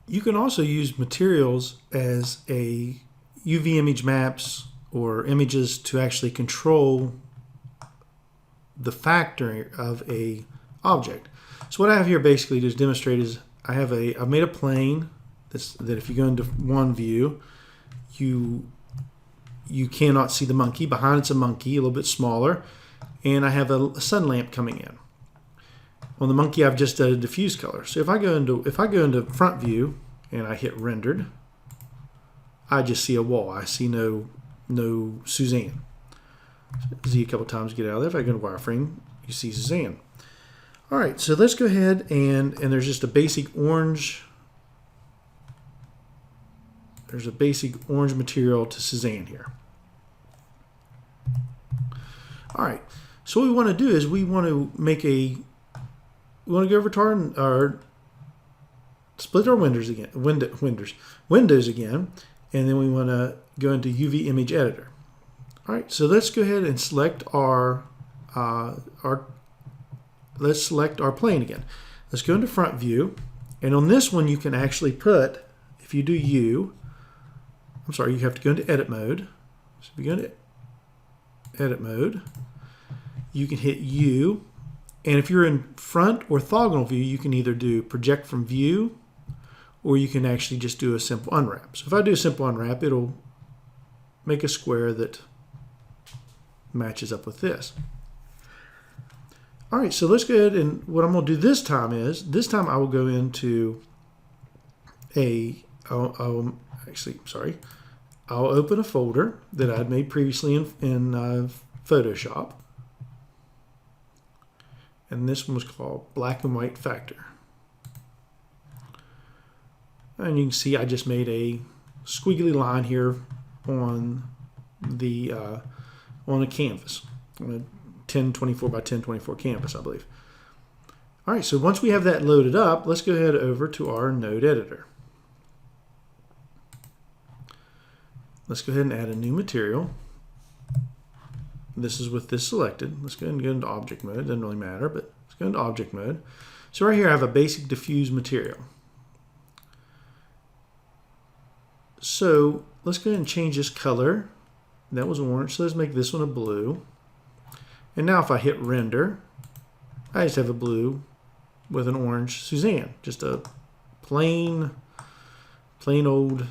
You can also use materials as a UV image maps or images to actually control the factor of a object. So what I have here basically to demonstrate is I've made a plane that if you go into one view, you cannot see the monkey. Behind it's a monkey, a little bit smaller, and I have a sun lamp coming in. On the monkey, I've just done a diffuse color. So if I go into front view and I hit rendered, I just see a wall. I see no Suzanne. Z a couple times, get out of there. If I go to wireframe, you see Suzanne. All right, so let's go ahead and there's just a basic orange. There's a basic orange material to Suzanne here. All right, so what we want to do is we want to go over to our split our windows again, windows again, and then we want to go into UV image editor. All right, so let's go ahead and select let's select our plane again. Let's go into front view, and on this one you can actually put, if you do you have to go into edit mode. So if you go into edit mode, you can hit U, and if you're in front orthogonal view, you can either do project from view, or you can actually just do a simple unwrap. So if I do a simple unwrap, it'll make a square that matches up with this. All right, so let's go ahead, and what I'm going to do this time I will go into I'll open a folder that I'd made previously in Photoshop, and this one was called Black and White Factor. And you can see I just made a squiggly line here on the on a canvas, on a 1024 by 1024 canvas, I believe. All right, so once we have that loaded up, let's go ahead over to our node editor. Let's go ahead and add a new material. This is with this selected. Let's go ahead and go into object mode. It doesn't really matter, but let's go into object mode. So right here I have a basic diffuse material. So let's go ahead and change this color. That was orange, so let's make this one a blue. And now if I hit render, I just have a blue with an orange Suzanne. Just a plain old.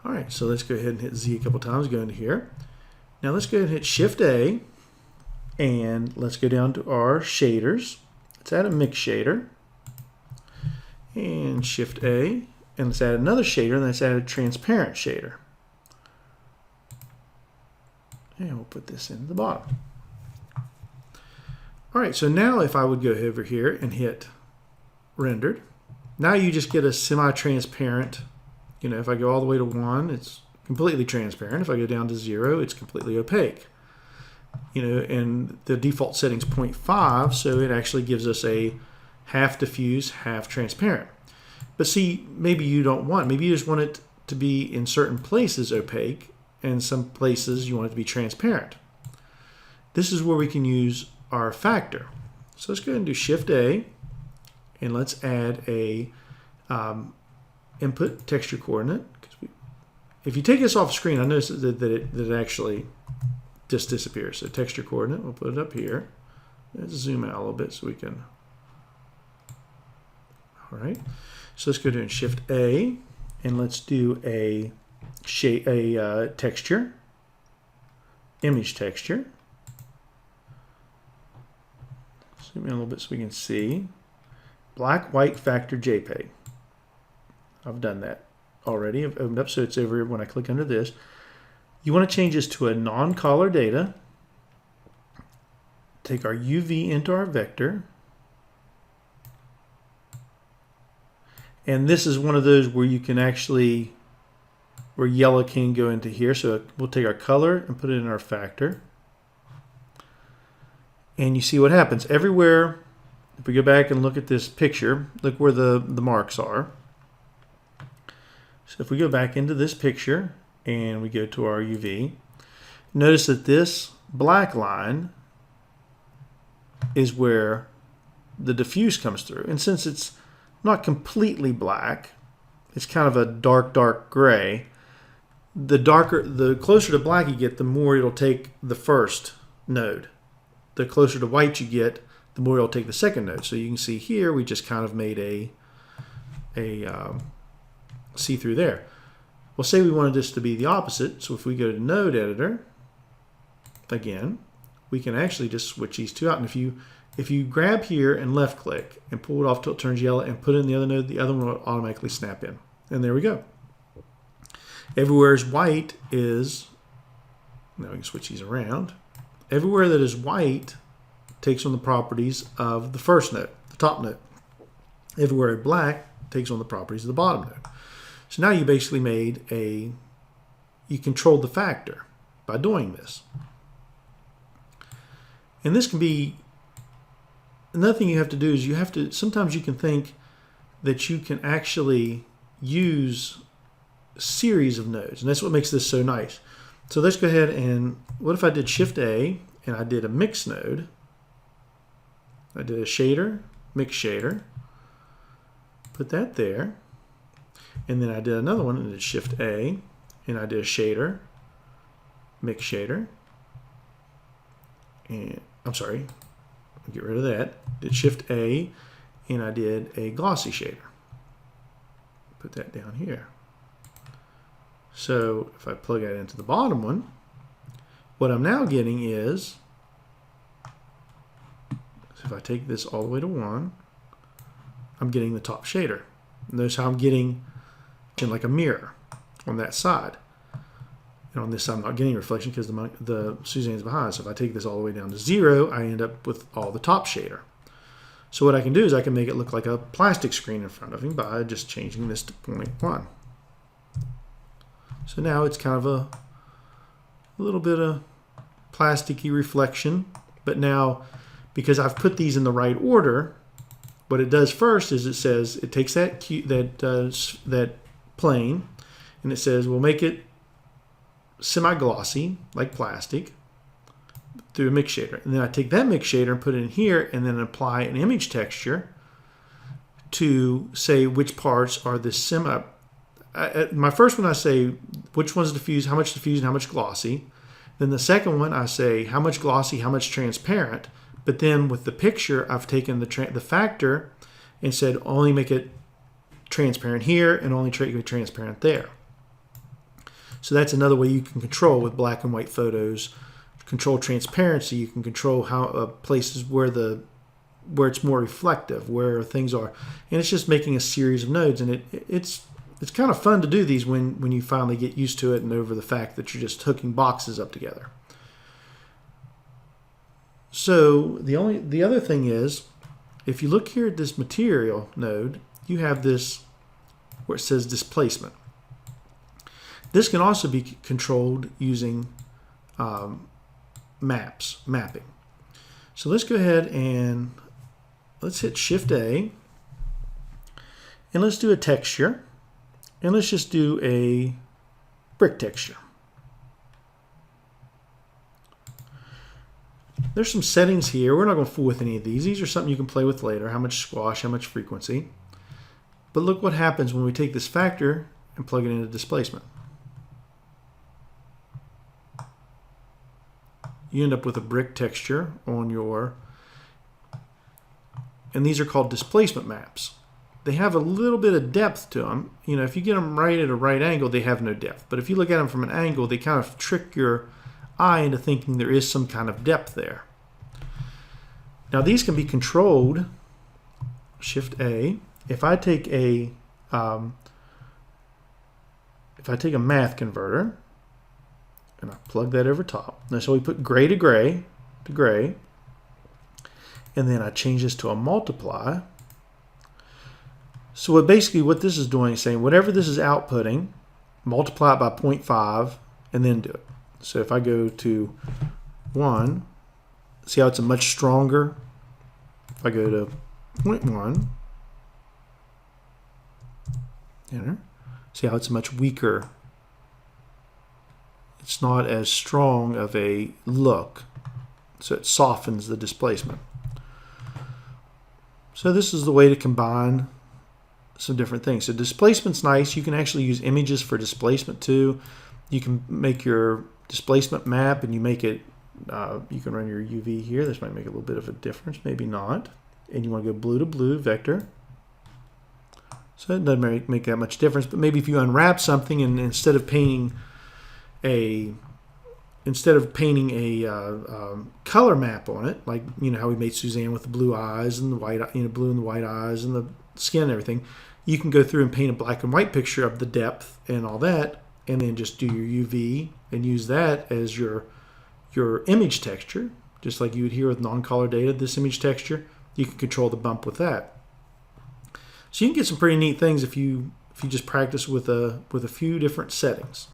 All right, so let's go ahead and hit Z a couple times, go into here. Now let's go ahead and hit Shift A, and let's go down to our shaders. Let's add a mix shader, and Shift A, and let's add another shader, and let's add a transparent shader. And we'll put this in the bottom. All right, so now if I would go over here and hit rendered, now you just get a semi-transparent. You know, if I go all the way to 1, it's completely transparent. If I go down to 0, it's completely opaque. You know, and the default setting's 0.5, so it actually gives us a half diffuse, half transparent. But see, maybe you don't want, maybe you just want it to be in certain places opaque, and some places you want it to be transparent. This is where we can use our factor. So let's go ahead and do Shift A, and let's add a input texture coordinate. If you take this off screen, I notice that it actually just disappears. So texture coordinate, we'll put it up here. Let's zoom out a little bit so we can. All right. So let's go to Shift A, and let's do a texture, image texture. Zoom in a little bit so we can see. Black White Factor JPEG. I've done that already. I've opened up, so it's over when I click under this. You want to change this to a non-color data. Take our UV into our vector. And this is one of those where you can actually, where yellow can go into here. So we'll take our color and put it in our factor. And you see what happens. Everywhere, if we go back and look at this picture, look where the marks are. So if we go back into this picture and we go to our UV, notice that this black line is where the diffuse comes through. And since it's not completely black. It's kind of a dark gray. The closer to black you get, the more it'll take the first node. The closer to white you get, the more it'll take the second node. So you can see here we just kind of made a see-through there. Well, say we wanted this to be the opposite. So if we go to node editor, again, we can actually just switch these two out. And if you grab here and left click and pull it off till it turns yellow and put it in the other node, the other one will automatically snap in. And there we go. Everywhere is white is, now we can switch these around. Everywhere that is white takes on the properties of the first node, the top node. Everywhere black takes on the properties of the bottom node. So now you basically you controlled the factor by doing this. And this can be, another thing you have to do is sometimes you can think that you can actually use a series of nodes. And that's what makes this so nice. So let's go ahead and, what if I did Shift A and I did a mix node? I did a shader, mix shader, put that there. And then I did another one and did Shift A and I did a shader, mix shader. And I'm sorry, get rid of that. Did Shift A and I did a glossy shader. Put that down here. So if I plug that into the bottom one, what I'm now getting is, so if I take this all the way to 1, I'm getting the top shader. Notice how I'm getting in like a mirror on that side. And on this side I'm not getting reflection because the Suzanne's behind. So if I take this all the way down to 0, I end up with all the top shader. So what I can do is I can make it look like a plastic screen in front of him by just changing this to 0.1. So now it's kind of a little bit of plasticky reflection. But now, because I've put these in the right order, what it does first is it takes that plane and it says we'll make it semi-glossy like plastic through a mix shader. And then I take that mix shader and put it in here and then apply an image texture to say which parts are the semi. My first one I say which one's diffuse, how much diffuse and how much glossy. Then the second one I say how much glossy, how much transparent. But then with the picture I've taken the factor and said only make it transparent here and only make it transparent there. So that's another way you can control with black and white photos. Control transparency. You can control how places where it's more reflective, where things are, and it's just making a series of nodes. And it's kind of fun to do these when you finally get used to it and over the fact that you're just hooking boxes up together. So the other thing is, if you look here at this material node, you have this where it says displacement. This can also be controlled using mapping. So let's go ahead and let's hit Shift A and let's do a texture and let's just do a brick texture. There's some settings here. We're not going to fool with any of these. These are something you can play with later. How much squash, how much frequency. But look what happens when we take this factor and plug it into displacement. You end up with a brick texture on your, and these are called displacement maps. They have a little bit of depth to them. You know, if you get them right at a right angle, they have no depth. But if you look at them from an angle, they kind of trick your eye into thinking there is some kind of depth there. Now these can be controlled, Shift A. If I take a math converter and I plug that over top. Now, so we put gray to gray, and then I change this to a multiply. So what this is doing is saying whatever this is outputting, multiply it by 0.5 and then do it. So if I go to 1, see how it's a much stronger. If I go to 0.1, enter, see how it's a much weaker. It's not as strong of a look, so it softens the displacement. So this is the way to combine some different things. So displacement's nice. You can actually use images for displacement too. You can make your displacement map, and you make it. You can run your UV here. This might make a little bit of a difference, maybe not. And you want to go blue to blue vector. So it doesn't make that much difference. But maybe if you unwrap something and instead of painting a color map on it, like how we made Suzanne with the blue eyes and the white, blue and the white eyes and the skin and everything, you can go through and paint a black and white picture of the depth and all that, and then just do your UV and use that as your image texture, just like you would here with non-color data. This image texture, you can control the bump with that. So you can get some pretty neat things if you just practice with a few different settings.